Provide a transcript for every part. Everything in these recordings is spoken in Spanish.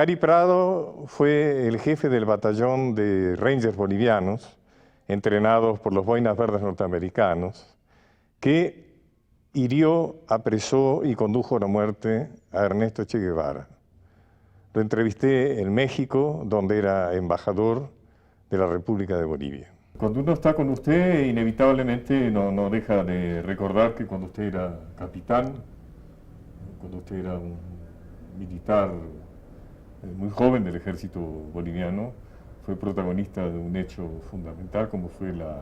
Gary Prado fue el jefe del batallón de Rangers bolivianos, entrenados por los Boinas Verdes norteamericanos, que hirió, apresó y condujo a la muerte a Ernesto Che Guevara. Lo entrevisté en México, donde era embajador de la República de Bolivia. Cuando uno está con usted, inevitablemente no deja de recordar que cuando usted era capitán, cuando usted era un militar muy joven del ejército boliviano, fue protagonista de un hecho fundamental como fue la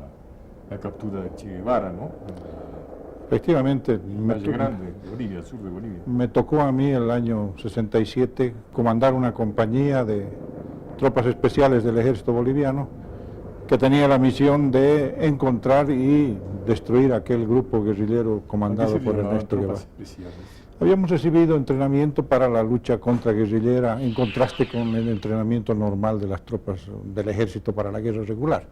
captura de Che Guevara, ¿no? Efectivamente, Valle Grande, de Bolivia, al sur de Bolivia. Me tocó a mí el año 67 comandar una compañía de tropas especiales del ejército boliviano que tenía la misión de encontrar y destruir aquel grupo guerrillero comandado por Ernesto Guevara. Habíamos recibido entrenamiento para la lucha contraguerrillera en contraste con el entrenamiento normal de las tropas del ejército para la guerra regular.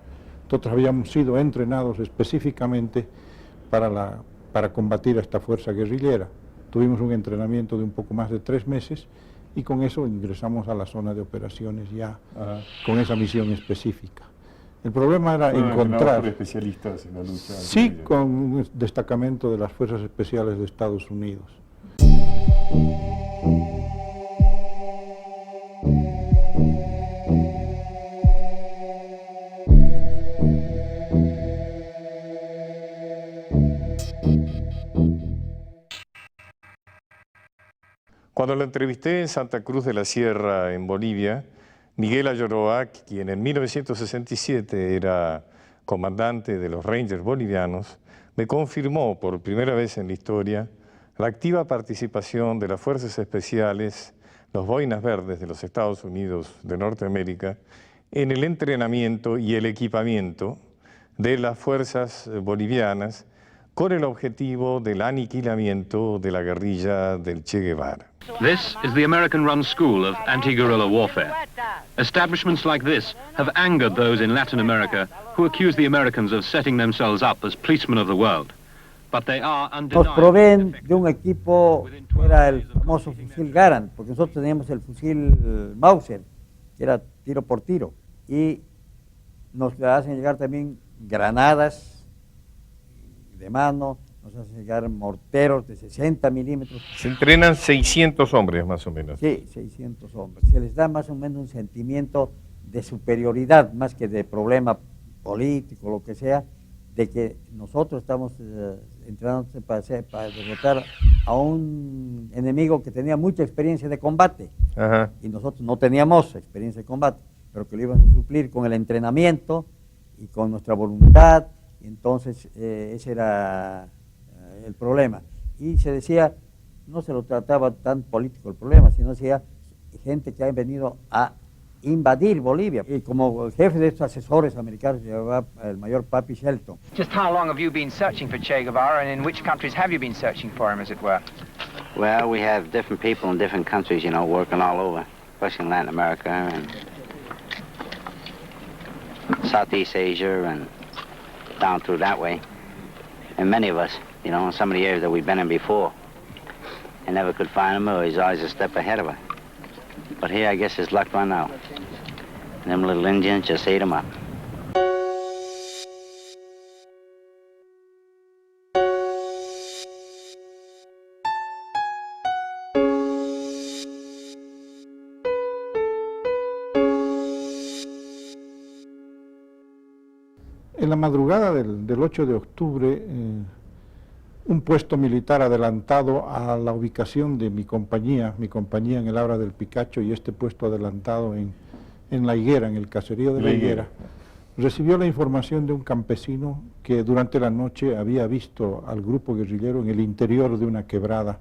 Nosotros habíamos sido entrenados específicamente para combatir a esta fuerza guerrillera. Tuvimos un entrenamiento de un poco más de 3 meses y con eso ingresamos a la zona de operaciones ya con esa misión específica. El problema era encontrar... por especialistas en la lucha. Sí, con un destacamento de las Fuerzas Especiales de Estados Unidos. Cuando lo entrevisté en Santa Cruz de la Sierra, en Bolivia, Miguel Ayoroa, quien en 1967 era comandante de los Rangers bolivianos, me confirmó por primera vez en la historia la activa participación de las Fuerzas Especiales, los Boinas Verdes de los Estados Unidos de Norteamérica, en el entrenamiento y el equipamiento de las fuerzas bolivianas con el objetivo del aniquilamiento de la guerrilla del Che Guevara. This is the American-run school of anti-guerrilla warfare. Establishments like this have angered those in Latin America who accuse the Americans of setting themselves up as policemen of the world. But they are Nos proveen de un equipo que era el famoso fusil Garand, porque nosotros teníamos el fusil Mauser, que era tiro por tiro, y nos hacen llegar también granadas de mano, nos hacen llegar morteros de 60 milímetros. Se entrenan 600 hombres más o menos. Sí, 600 hombres. Se les da más o menos un sentimiento de superioridad, más que de problema político, lo que sea, de que nosotros estamos entrenándonos para derrotar a un enemigo que tenía mucha experiencia de combate. Ajá. Y nosotros no teníamos experiencia de combate, pero que lo íbamos a suplir con el entrenamiento y con nuestra voluntad. Entonces ese era el problema. Y se decía, no se lo trataba tan político el problema, sino decía gente que ha venido a invadir Bolivia. Y como jefe de estos asesores americanos llevaba el mayor Papi Shelton. Just how long have you been searching for Che Guevara, and in which countries have you been searching for him, as it were? Well, we have different people in different countries, you know, working all over, especially in Latin America and Southeast Asia and down through that way. And many of us, you know, in some of the areas that we've been in before, and never could find him, or he's always a step ahead of us. But here, I guess his luck run out. And them little Indians just ate him up. En la madrugada del 8 de octubre, un puesto militar adelantado a la ubicación de mi compañía en el Abra del Picacho y este puesto adelantado en La Higuera, en el caserío de La Higuera, recibió la información de un campesino que durante la noche había visto al grupo guerrillero en el interior de una quebrada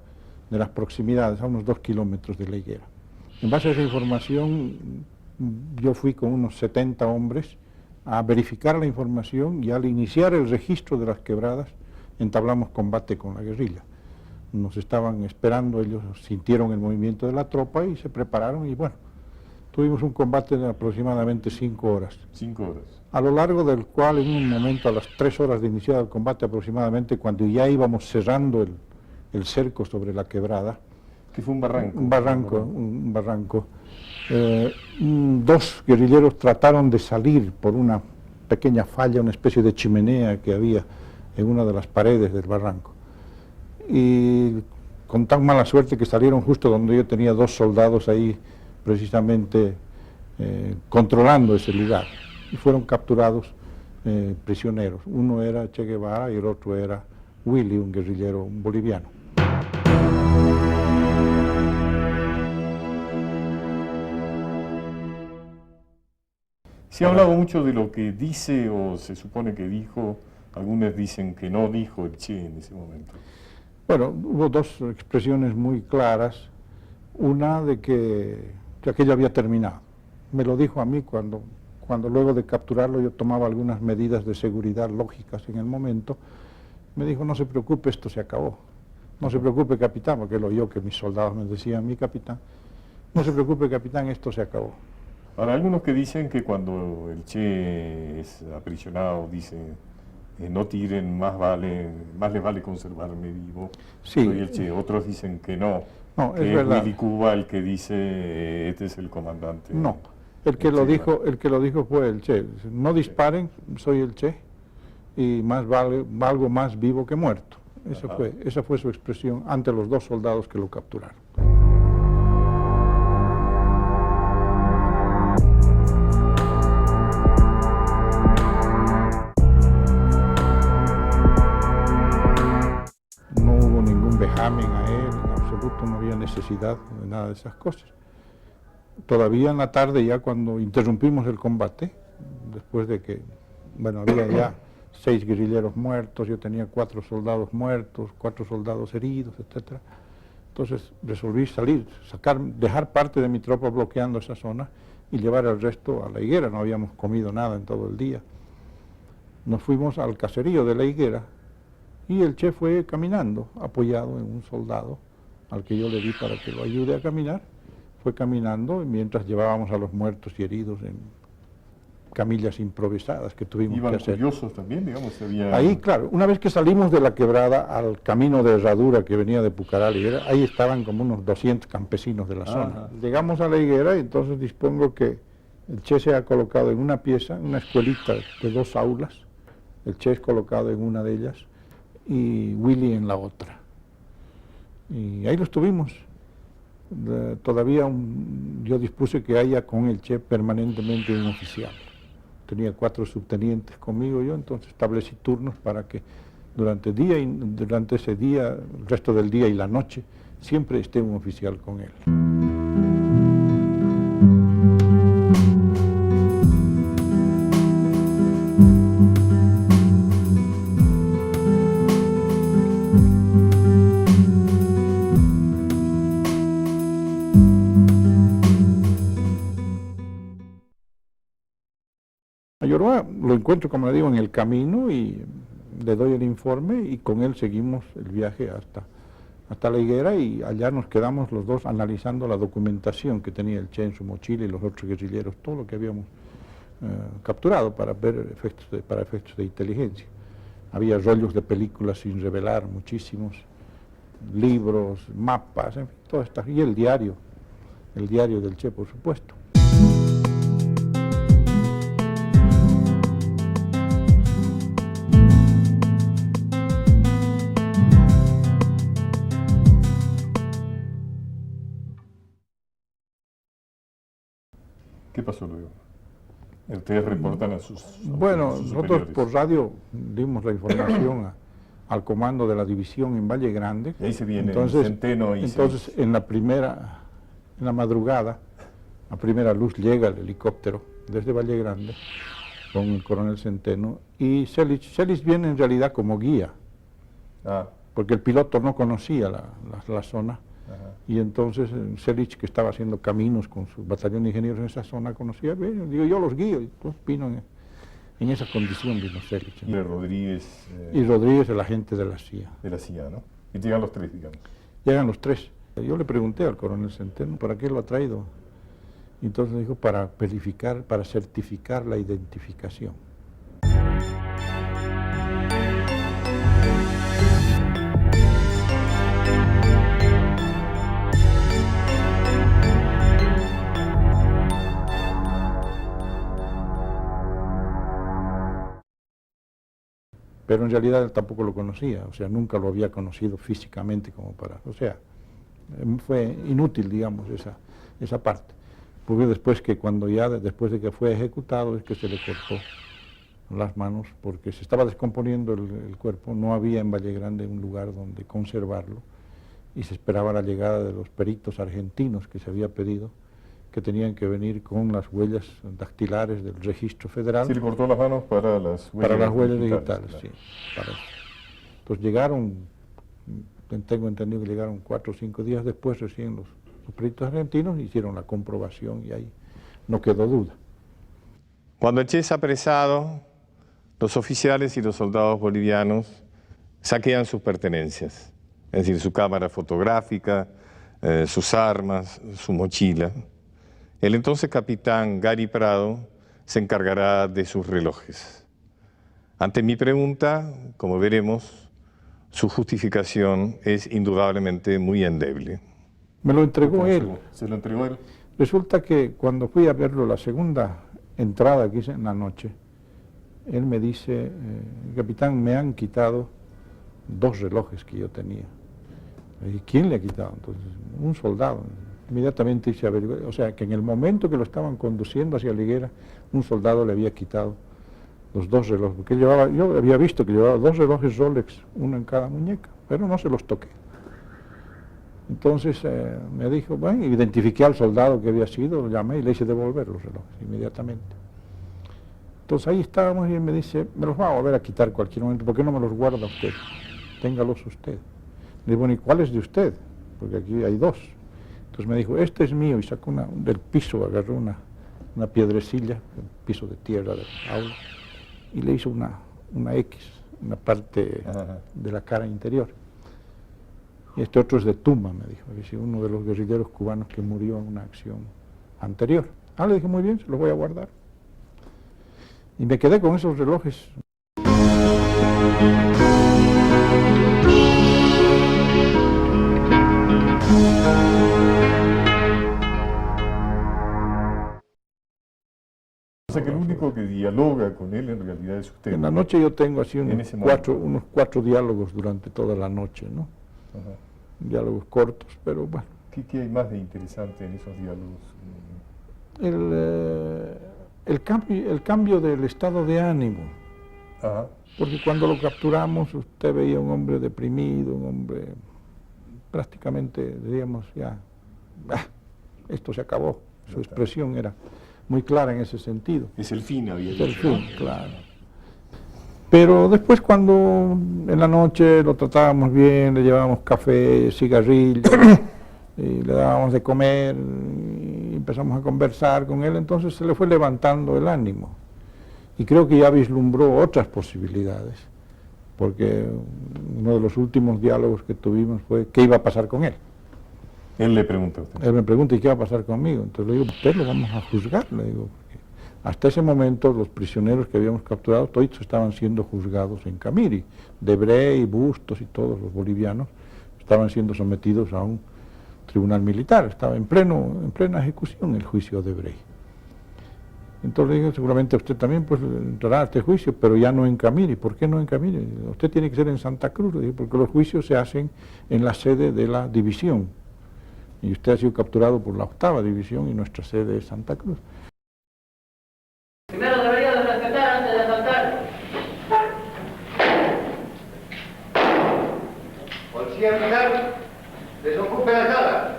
de las proximidades, a unos 2 kilómetros de La Higuera. En base a esa información, yo fui con unos 70 hombres a verificar la información y al iniciar el registro de las quebradas, entablamos combate con la guerrilla. Nos estaban esperando, ellos sintieron el movimiento de la tropa y se prepararon y bueno, tuvimos un combate de aproximadamente 5 horas. 5 horas. A lo largo del cual en un momento a las 3 horas de iniciar el combate aproximadamente, cuando ya íbamos cerrando el cerco sobre la quebrada, que fue un barranco. Un barranco. Dos guerrilleros trataron de salir por una pequeña falla, una especie de chimenea que había en una de las paredes del barranco. Y con tan mala suerte que salieron justo donde yo tenía dos soldados ahí precisamente controlando ese lugar. Y fueron capturados prisioneros. Uno era Che Guevara y el otro era Willy, un guerrillero boliviano. Se ha hablado mucho de lo que dice o se supone que dijo, algunos dicen que no dijo el Che en ese momento. Bueno, hubo dos expresiones muy claras. Una de que aquello había terminado. Me lo dijo a mí cuando luego de capturarlo yo tomaba algunas medidas de seguridad lógicas en el momento. Me dijo, no se preocupe, esto se acabó. No se preocupe, capitán, porque lo oyó que mis soldados me decían, mi capitán, no se preocupe, capitán, esto se acabó. Ahora, algunos que dicen que cuando el Che es aprisionado, dice, no tiren, más les vale conservarme vivo, Sí. soy el Che. Otros dicen que no, No, que es verdad. Willy Cuba el que dice, este es el comandante. No, el que lo dijo fue el Che. No disparen, soy el Che, y más valgo más vivo que muerto. Esa fue su expresión ante los dos soldados que lo capturaron. No hubo ningún vejamen a él, en absoluto, no había necesidad de nada de esas cosas. Todavía en la tarde, ya cuando interrumpimos el combate, después de que, bueno, había ya 6 guerrilleros muertos, yo tenía 4 soldados muertos, 4 soldados heridos, etc. Entonces resolví salir, dejar parte de mi tropa bloqueando esa zona y llevar el resto a la higuera. No habíamos comido nada en todo el día. Nos fuimos al caserío de la higuera y el Che fue caminando, apoyado en un soldado al que yo le di para que lo ayude a caminar. Fue caminando mientras llevábamos a los muertos y heridos en camillas improvisadas que tuvimos ¿Iban que hacer. curiosos también, digamos? Había... Ahí, claro, una vez que salimos de la quebrada al camino de herradura que venía de Pucará a la higuera, ahí estaban como unos 200 campesinos de la zona. Llegamos a la higuera y entonces dispongo que el Che se ha colocado en una pieza, una escuelita de 2 aulas, el Che es colocado en una de ellas y Willy en la otra. Y ahí los tuvimos. Todavía yo dispuse que haya con el Che permanentemente un oficial. Tenía 4 subtenientes conmigo yo, entonces establecí turnos para que durante ese día, el resto del día y la noche, siempre esté un oficial con él. A Yoroa lo encuentro, como le digo, en el camino y le doy el informe y con él seguimos el viaje hasta la higuera y allá nos quedamos los dos analizando la documentación que tenía el Che en su mochila y los otros guerrilleros, todo lo que habíamos capturado para ver para efectos de inteligencia. Había rollos de películas sin revelar, muchísimos, libros, mapas, en fin, todo esto, y el diario del Che, por supuesto. ¿Qué pasó luego? ¿Ustedes reportan a sus Bueno, sus nosotros superiores? por radio dimos la información al comando de la división en Valle Grande. Y ahí se viene el Centeno y entonces en la madrugada, a primera luz llega el helicóptero desde Valle Grande con el coronel Centeno y Celich viene en realidad como guía, porque el piloto no conocía la zona. Y entonces Celich, que estaba haciendo caminos con su batallón de ingenieros en esa zona, conocía, bien, digo, yo los guío, y entonces vino en esa condición vino Celich. Y Rodríguez... Y Rodríguez, el agente de la CIA. De la CIA, ¿no? Y llegan los 3, digamos. Llegan los 3. Yo le pregunté al coronel Centeno, ¿para qué lo ha traído? Y entonces dijo, para verificar, para certificar la identificación. pero en realidad él tampoco lo conocía, o sea, nunca lo había conocido físicamente como para, o sea, fue inútil, digamos, esa parte, porque después después de que fue ejecutado es que se le cortó las manos, porque se estaba descomponiendo el cuerpo, no había en Valle Grande un lugar donde conservarlo, y se esperaba la llegada de los peritos argentinos que se había pedido, que tenían que venir con las huellas dactilares del registro federal. Se le cortó las manos para las huellas digitales, claro. sí, para eso. Entonces llegaron, tengo entendido que llegaron 4 o 5 días después recién los peritos argentinos, hicieron la comprobación y ahí no quedó duda. Cuando el Che es apresado, los oficiales y los soldados bolivianos saquean sus pertenencias, es decir, su cámara fotográfica, sus armas, su mochila. El entonces capitán Gary Prado se encargará de sus relojes. Ante mi pregunta, como veremos, su justificación es indudablemente muy endeble. Me lo entregó él. ¿Se lo entregó él? Resulta que cuando fui a verlo la segunda entrada que hice en la noche, él me dice, capitán, me han quitado 2 relojes que yo tenía. ¿Y quién le ha quitado? Entonces, un soldado. Inmediatamente hice averiguar, o sea, que en el momento que lo estaban conduciendo hacia la higuera, un soldado le había quitado los 2 relojes, porque yo había visto que llevaba 2 relojes Rolex, uno en cada muñeca, pero no se los toqué. Entonces me dijo, bueno, identifiqué al soldado que había sido, lo llamé y le hice devolver los relojes inmediatamente. Entonces ahí estábamos y él me dice, me los va a volver a quitar cualquier momento, ¿por qué no me los guarda usted? Téngalos usted. Le digo, bueno, ¿y cuál es de usted? Porque aquí hay 2. Entonces me dijo, este es mío, y sacó del piso, agarró una piedrecilla, un piso de tierra del aula, y le hizo una X, una parte de la cara interior. Y este otro es de Tuma, me dijo, es decir, uno de los guerrilleros cubanos que murió en una acción anterior. Le dije, muy bien, se los voy a guardar. Y me quedé con esos relojes. O sea que el único que dialoga con él en realidad es usted. En la noche yo tengo así unos momento. 4 diálogos durante toda la noche, ¿no? Ajá. Diálogos cortos, pero bueno. ¿Qué hay más de interesante en esos diálogos? El cambio del estado de ánimo. Ajá. Porque cuando lo capturamos usted veía un hombre deprimido, un hombre prácticamente, diríamos, ya, esto se acabó. Su expresión era muy clara en ese sentido. Es el fin, había Es el dicho. fin, claro. Pero después cuando en la noche lo tratábamos bien, le llevábamos café, cigarrillos, y le dábamos de comer, y empezamos a conversar con él, entonces se le fue levantando el ánimo. Y creo que ya vislumbró otras posibilidades, porque uno de los últimos diálogos que tuvimos fue qué iba a pasar con él. Él le pregunta a usted. Él me pregunta, ¿y qué va a pasar conmigo? Entonces le digo, usted lo vamos a juzgar, le digo, porque hasta ese momento los prisioneros que habíamos capturado, todos estaban siendo juzgados en Camiri. Debrey, Bustos y todos los bolivianos estaban siendo sometidos a un tribunal militar, estaba en plena ejecución el juicio de Debrey. Entonces le digo, seguramente usted también pues entrará a este juicio, pero ya no en Camiri. ¿Por qué no en Camiri? Usted tiene que ser en Santa Cruz, le digo, porque los juicios se hacen en la sede de la división. Y usted ha sido capturado por la 8ª división y nuestra sede es Santa Cruz. Primero debería de respetar antes de asaltar. Policía militar, desocupe la sala.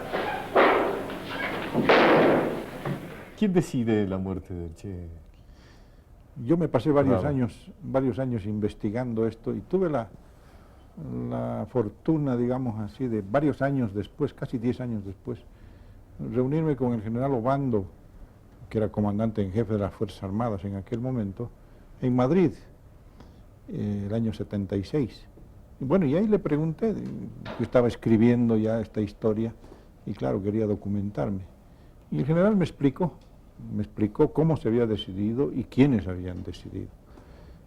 ¿Quién decide la muerte del Che? Yo me pasé varios Claro. años investigando esto y tuve la fortuna, digamos así, de varios años después, casi 10 años después, reunirme con el general Obando, que era comandante en jefe de las Fuerzas Armadas en aquel momento, en Madrid, el año 76. Y bueno, y ahí le pregunté, yo estaba escribiendo ya esta historia, y claro, quería documentarme. Y el general me explicó cómo se había decidido y quiénes habían decidido.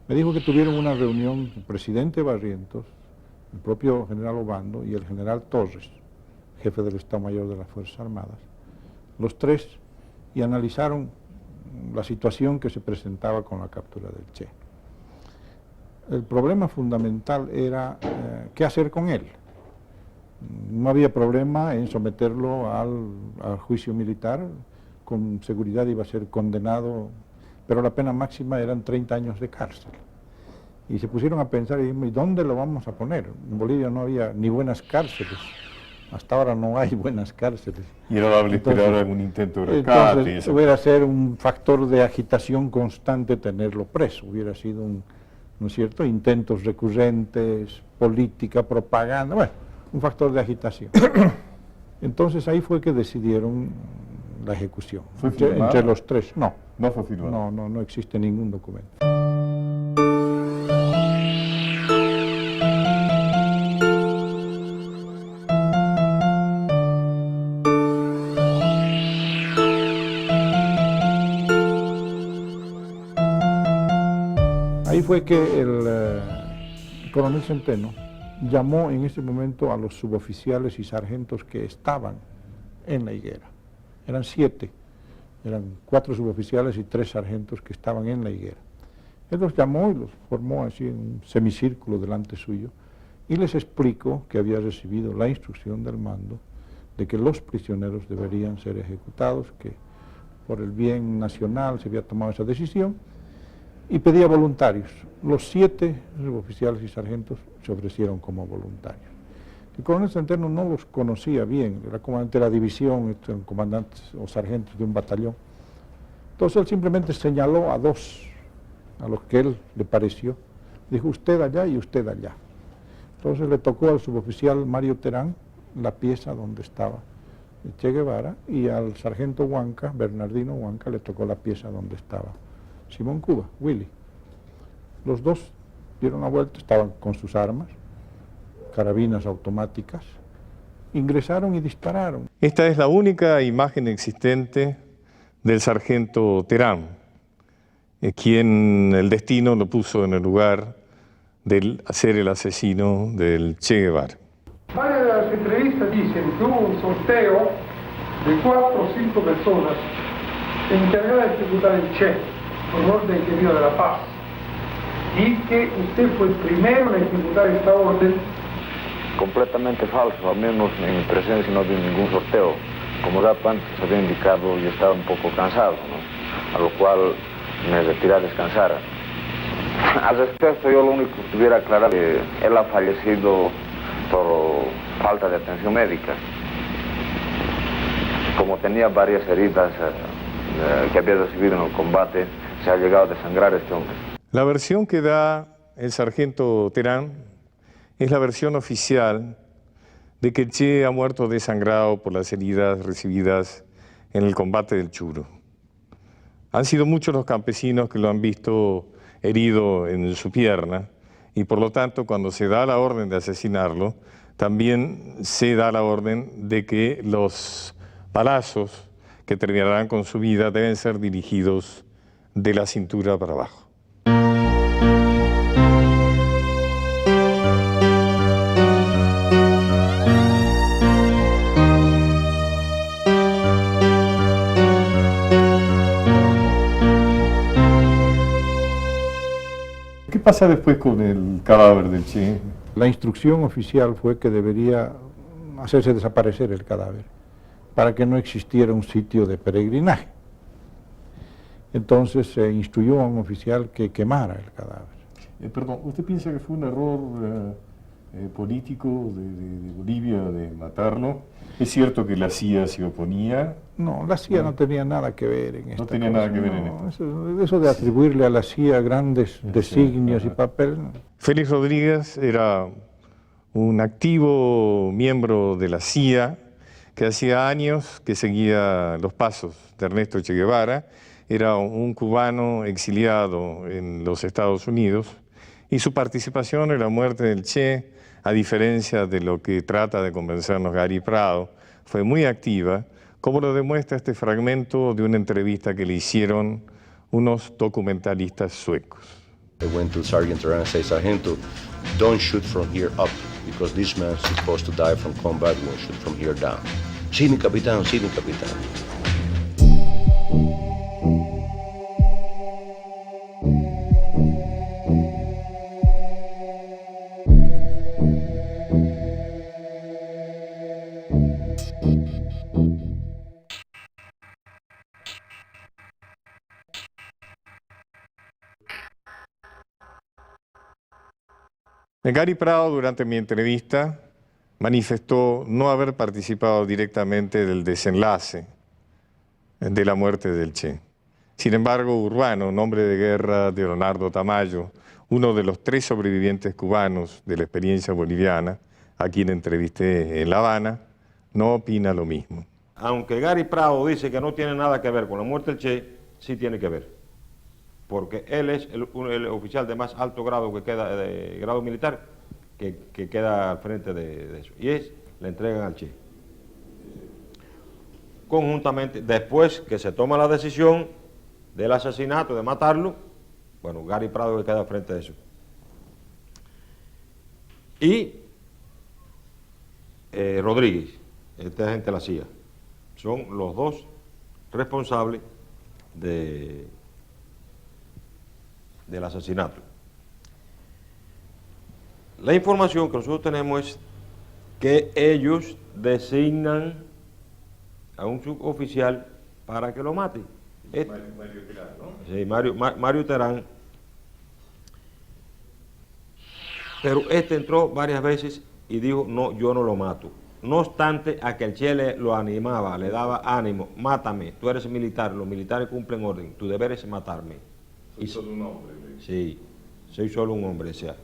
Me dijo que tuvieron una reunión el presidente Barrientos, el propio general Obando y el general Torres, jefe del Estado Mayor de las Fuerzas Armadas, los 3, y analizaron la situación que se presentaba con la captura del Che. El problema fundamental era qué hacer con él. No había problema en someterlo al juicio militar, con seguridad iba a ser condenado, pero la pena máxima eran 30 años de cárcel. Y se pusieron a pensar, ¿y dónde lo vamos a poner? En Bolivia no había ni buenas cárceles, hasta ahora no hay buenas cárceles. Y era dable esperar algún intento de rescate. Entonces hubiera sido un factor de agitación constante tenerlo preso, hubiera sido ¿no es cierto?, intentos recurrentes, política, propaganda, bueno, un factor de agitación. Entonces ahí fue que decidieron la ejecución. ¿Fue firmado? Entre los tres, no. No fue firmado. No existe ningún documento. Ahí fue que el coronel Centeno llamó en ese momento a los suboficiales y sargentos que estaban en la higuera. Eran 7, eran 4 suboficiales y 3 sargentos que estaban en la higuera. Él los llamó y los formó así en un semicírculo delante suyo y les explicó que había recibido la instrucción del mando de que los prisioneros deberían ser ejecutados, que por el bien nacional se había tomado esa decisión, y pedía voluntarios. Los 7 suboficiales y sargentos se ofrecieron como voluntarios. El coronel Centeno no los conocía bien, era comandante de la división, eran comandantes o sargentos de un batallón. Entonces él simplemente señaló a 2, a los que él le pareció, dijo usted allá y usted allá. Entonces le tocó al suboficial Mario Terán la pieza donde estaba Che Guevara, y al sargento Huanca, Bernardino Huanca, le tocó la pieza donde estaba Simón Cuba, Willy. Los 2 dieron la vuelta, estaban con sus armas, carabinas automáticas, ingresaron y dispararon. Esta es la única imagen existente del sargento Terán, quien el destino lo puso en el lugar de ser el asesino del Che Guevara. Varias de las entrevistas dicen que hubo un sorteo de 4 o 5 personas encargadas de ejecutar el Che por orden que dio de la paz, y que usted fue el primero en ejecutar esta orden. Completamente falso, al menos en mi presencia no dio ningún sorteo. Como dato antes había indicado, yo estaba un poco cansado, ¿no? A lo cual me retiré a descansar. Al respecto, yo lo único que tuviera aclarar es que él ha fallecido por falta de atención médica. Como tenía varias heridas que había recibido en el combate, se ha llegado a desangrar este hombre. La versión que da el sargento Terán es la versión oficial de que Che ha muerto desangrado por las heridas recibidas en el combate del Churo. Han sido muchos los campesinos que lo han visto herido en su pierna, y por lo tanto cuando se da la orden de asesinarlo, también se da la orden de que los balazos que terminarán con su vida deben ser dirigidos de la cintura para abajo. ¿Qué pasa después con el cadáver del Che? La instrucción oficial fue que debería hacerse desaparecer el cadáver para que no existiera un sitio de peregrinaje. Entonces se instruyó a un oficial que quemara el cadáver. Perdón, ¿usted piensa que fue un error político de Bolivia de matarlo? ¿Es cierto que la CIA se oponía? No, la CIA no tenía nada que ver en esto. No tenía nada que ver en esto. Eso de atribuirle a la CIA grandes designios y papel. No. Félix Rodríguez era un activo miembro de la CIA que hacía años que seguía los pasos de Ernesto Che Guevara. Era un cubano exiliado en los Estados Unidos, y su participación en la muerte del Che, a diferencia de lo que trata de convencernos Gary Prado, fue muy activa, como lo demuestra este fragmento de una entrevista que le hicieron unos documentalistas suecos. I went to Sergeant Terán and said, Sargento, don't shoot from here up, because this man is supposed to die from combat, we'll shoot from here down. Sí, mi capitán, sí, mi capitán. Gary Prado, durante mi entrevista, manifestó no haber participado directamente del desenlace de la muerte del Che. Sin embargo, Urbano, un hombre de guerra de Leonardo Tamayo, uno de los 3 sobrevivientes cubanos de la experiencia boliviana, a quien entrevisté en La Habana, no opina lo mismo. Aunque Gary Prado dice que no tiene nada que ver con la muerte del Che, sí tiene que ver. Porque él es el oficial de más alto grado que queda, de grado militar, que queda al frente de eso. Y le entregan al Che. Conjuntamente, después que se toma la decisión del asesinato, de matarlo, bueno, Gary Prado que queda al frente de eso. Y Rodríguez, esta gente de la CIA, son los 2 responsables del asesinato. La información que nosotros tenemos es que ellos designan a un suboficial para que lo mate. Mario Terán, ¿no? Sí, Mario Terán. Pero entró varias veces y dijo, no, yo no lo mato. No obstante, a que el Che lo animaba, le daba ánimo, mátame, tú eres militar, los militares cumplen orden, tu deber es matarme. Soy solo un hombre. Sí, soy solo un hombre, o sea.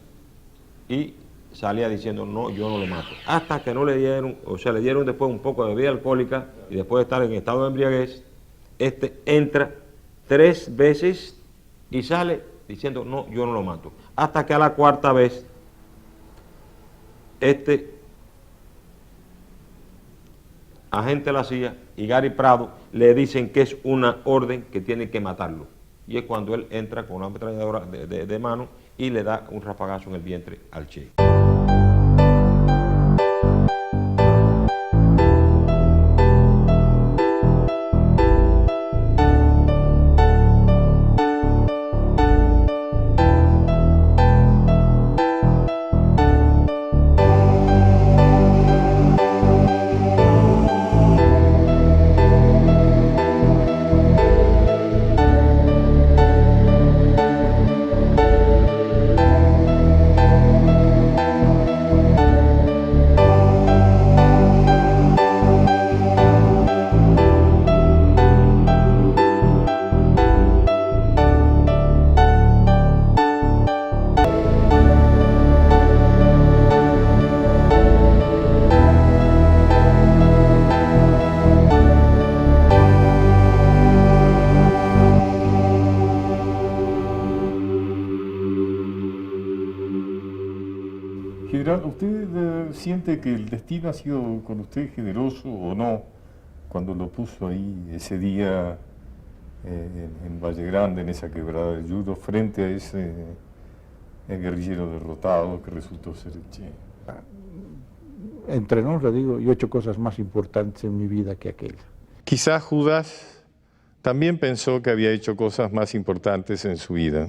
Y salía diciendo, no, yo no lo mato. Hasta que no le dieron, o sea, le dieron después un poco de bebida alcohólica y después de estar en estado de embriaguez, entra 3 veces y sale diciendo, no, yo no lo mato. Hasta que a la 4ª vez, agente de la CIA y Gary Prado le dicen que es una orden que tiene que matarlo. Y es cuando él entra con una ametralladora de mano y le da un rafagazo en el vientre al Che. General, ¿usted siente que el destino ha sido con usted generoso o no cuando lo puso ahí ese día en Valle Grande, en esa quebrada del Yudo, frente a ese guerrillero derrotado que resultó ser el Che? Entre nos, le digo, yo he hecho cosas más importantes en mi vida que aquella. Quizás Judas también pensó que había hecho cosas más importantes en su vida.